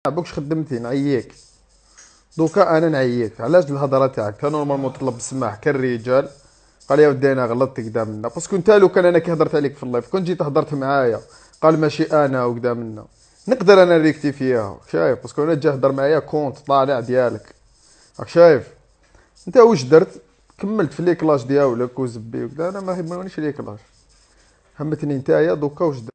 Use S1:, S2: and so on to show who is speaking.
S1: بوكش خدمتي نعييك. دوكا انا نعييك علاش الهضره تاعك كان نورمالمون تطلب السماح كالرجال. قال يا ودي انا غلطت قدامنا باسكو انت لو كان انا كي هضرت عليك في اللايف كنت جيت هضرت معايا قال ماشي انا وقدامنا نقدر انا نريكتيفيها شايف باسكو انا جا هضر معايا كونت طالع ديالك راك شايف. انت واش درت كملت في لي كلاش ديالك وزبي وكذا انا ما يهمنيش لي كلاش همتني نتايا دوكا واش درت.